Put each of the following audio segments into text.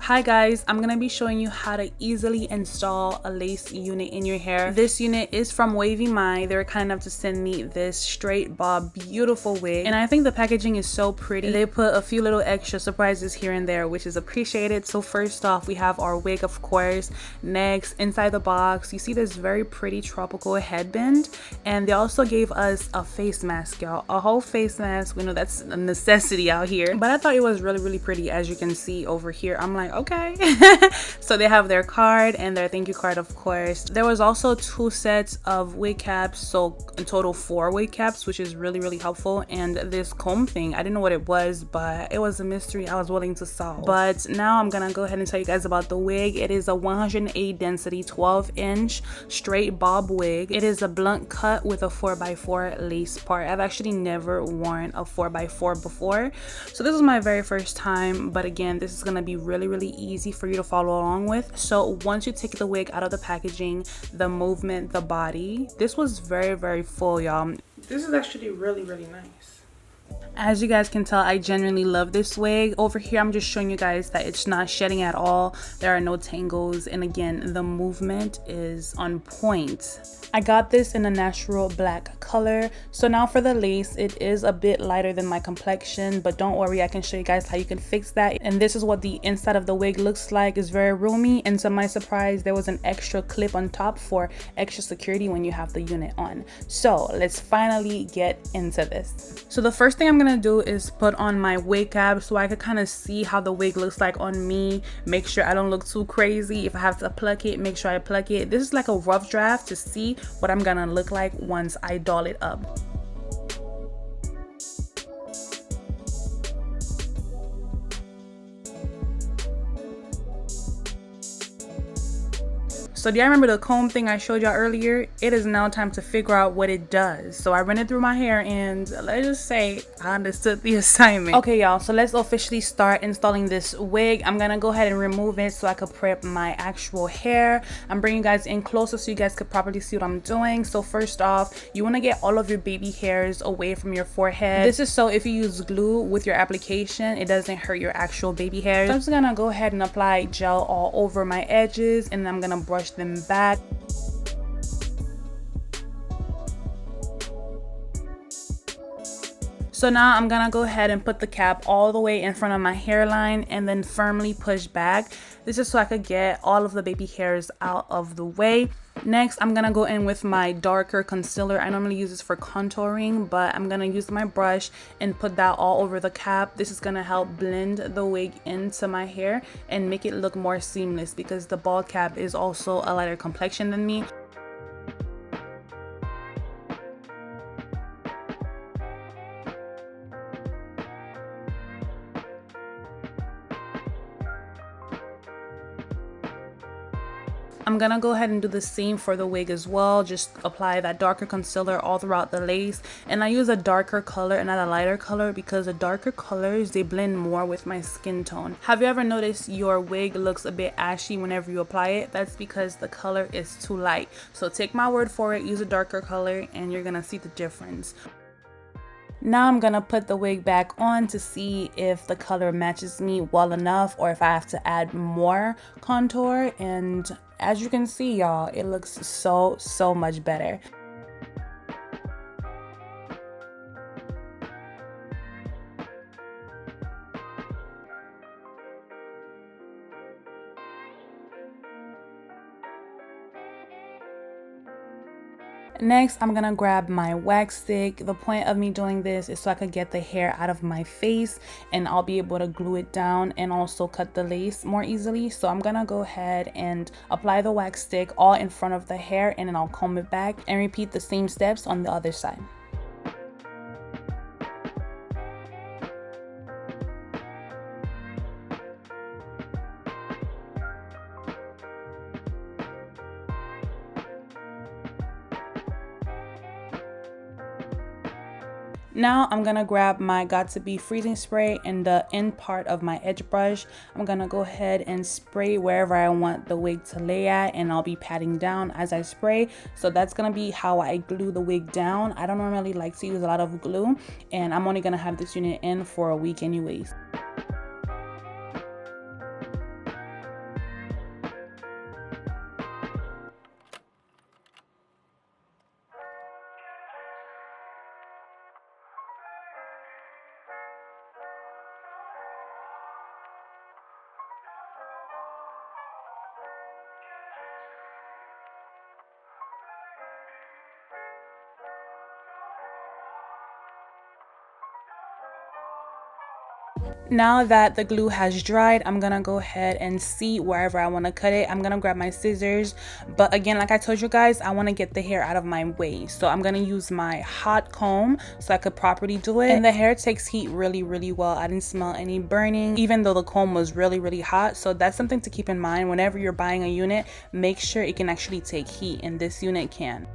Hi guys, I'm gonna be showing you how to easily install a lace unit in your hair. This unit is from Wavymy. They were kind enough to send me this straight bob beautiful wig, and I think the packaging is so pretty. They put a few little extra surprises here and there, which is appreciated. So first off, we have our wig, of course. Next, inside the box, you see this very pretty tropical headband, and they also gave us a face mask, y'all. A whole face mask. We know that's a necessity out here, but I thought it was really pretty. As you can see over here, I'm like, okay. So they have their card and their thank you card, of course. There was also 2 sets of wig caps, so in total 4 wig caps, which is really helpful. And this comb thing, I didn't know what it was, but it was a mystery I was willing to solve. But now I'm gonna go ahead and tell you guys about the wig. It is a 108 density 12-inch straight bob wig. It is a blunt cut with a 4x4 lace part. I've actually never worn a 4x4 before, so this is my very first time. But again, this is gonna be really easy for you to follow along with. So once you take the wig out of the packaging, the movement, the body, this was very full, y'all. This is actually really nice. As you guys can tell, I genuinely love this wig. Over here, I'm just showing you guys that it's not shedding at all. There are no tangles, and again, the movement is on point. I got this in a natural black color. So now for the lace, it is a bit lighter than my complexion, but don't worry, I can show you guys how you can fix that. And this is what the inside of the wig looks like. It's very roomy, and to my surprise, there was an extra clip on top for extra security when you have the unit on. So let's finally get into this. So the first thing I'm gonna do is put on my wig cap so I could kind of see how the wig looks like on me. Make sure I don't look too crazy. If I have to pluck it, make sure I pluck it. This is like a rough draft to see what I'm gonna look like once I doll it up. So do y'all remember the comb thing I showed y'all earlier? It is now time to figure out what it does. So I ran it through my hair, and let's just say I understood the assignment. Okay, y'all, so let's officially start installing this wig. I'm gonna go ahead and remove it so I could prep my actual hair. I'm bringing you guys in closer so you guys could properly see what I'm doing. So first off, you wanna get all of your baby hairs away from your forehead. This is so if you use glue with your application, it doesn't hurt your actual baby hairs. So I'm just gonna go ahead and apply gel all over my edges, and then I'm gonna brush them back. So now I'm gonna go ahead and put the cap all the way in front of my hairline and then firmly push back. This is so I could get all of the baby hairs out of the way. Next, I'm gonna go in with my darker concealer. I normally use this for contouring, but I'm gonna use my brush and put that all over the cap. This is gonna help blend the wig into my hair and make it look more seamless because the bald cap is also a lighter complexion than me. I'm gonna go ahead and do the same for the wig as well. Just apply that darker concealer all throughout the lace, and I use a darker color and not a lighter color because the darker colors, they blend more with my skin tone. Have you ever noticed your wig looks a bit ashy whenever you apply it? That's because the color is too light. So take my word for it, use a darker color and you're gonna see the difference. Now I'm gonna put the wig back on to see if the color matches me well enough or if I have to add more contour, and as you can see, y'all, it looks so much better. Next, I'm gonna grab my wax stick. The point of me doing this is so I could get the hair out of my face and I'll be able to glue it down and also cut the lace more easily. So I'm gonna go ahead and apply the wax stick all in front of the hair, and then I'll comb it back and repeat the same steps on the other side. Now I'm gonna grab my Got2b freezing spray and the end part of my edge brush. I'm gonna go ahead and spray wherever I want the wig to lay at, and I'll be patting down as I spray. So that's gonna be how I glue the wig down. I don't normally like to use a lot of glue, and I'm only gonna have this unit in for a week anyways. Now that the glue has dried, I'm gonna go ahead and see wherever I want to cut it. I'm gonna grab my scissors, but again, like I told you guys, I want to get the hair out of my way, so I'm gonna use my hot comb so I could properly do it. And the hair takes heat really well. I didn't smell any burning even though the comb was really hot, so that's something to keep in mind whenever you're buying a unit. Make sure it can actually take heat, and this unit can.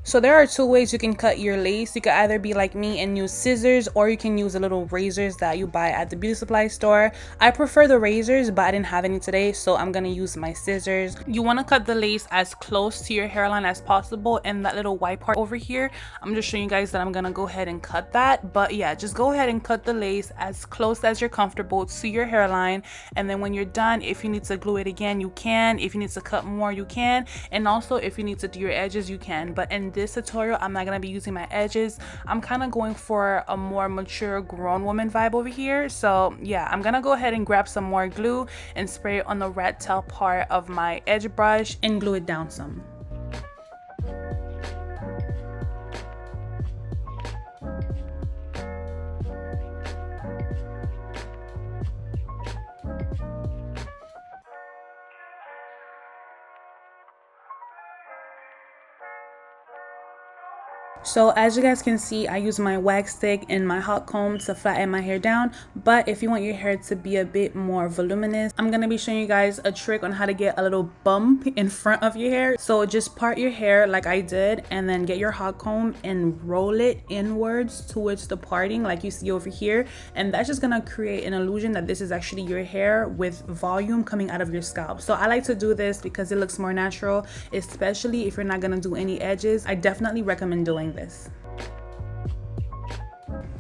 So there are two ways you can cut your lace. You could either be like me and use scissors, or you can use the little razors that you buy at the beauty supply store. I prefer the razors, but I didn't have any today, so I'm gonna use my scissors. You wanna cut the lace as close to your hairline as possible, and that little white part over here, I'm just showing you guys that I'm gonna go ahead and cut that. But yeah, just go ahead and cut the lace as close as you're comfortable to your hairline, and then when you're done, if you need to glue it again, you can. If you need to cut more, you can. And also if you need to do your edges, you can. But in this tutorial, I'm not gonna be using my edges. I'm kind of going for a more mature grown woman vibe over here. So yeah, I'm gonna go ahead and grab some more glue and spray it on the rat tail part of my edge brush and glue it down some. So as you guys can see, I use my wax stick and my hot comb to flatten my hair down. But if you want your hair to be a bit more voluminous, I'm gonna be showing you guys a trick on how to get a little bump in front of your hair. So just part your hair like I did, and then get your hot comb and roll it inwards towards the parting like you see over here. And that's just gonna create an illusion that this is actually your hair with volume coming out of your scalp. So I like to do this because it looks more natural, especially if you're not gonna do any edges. I definitely recommend doing this.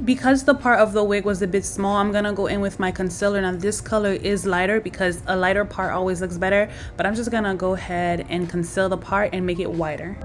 Because the part of the wig was a bit small, I'm gonna go in with my concealer. Now this color is lighter because a lighter part always looks better, but I'm just gonna go ahead and conceal the part and make it whiter.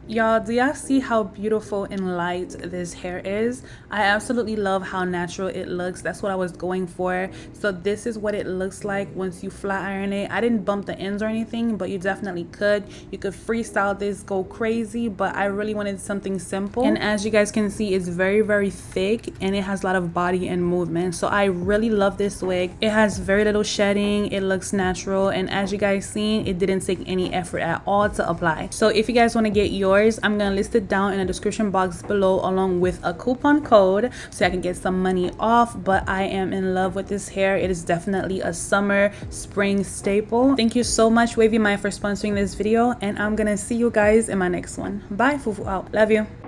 Y'all, do y'all see how beautiful and light this hair is? I absolutely love how natural it looks. That's what I was going for. So this is what it looks like once you flat iron it. I didn't bump the ends or anything, but you definitely could. You could freestyle this, go crazy, but I really wanted something simple. And as you guys can see, it's very thick and it has a lot of body and movement. So I really love this wig. It has very little shedding. It looks natural, and as you guys seen, it didn't take any effort at all to apply. So if you guys want to get yours, I'm gonna list it down in the description box below along with a coupon code so I can get some money off. But I am in love with this hair. It is definitely a summer spring staple. Thank you so much, Wavymy, for sponsoring this video, and I'm gonna see you guys in my next one. Bye. Fufu out. Love you.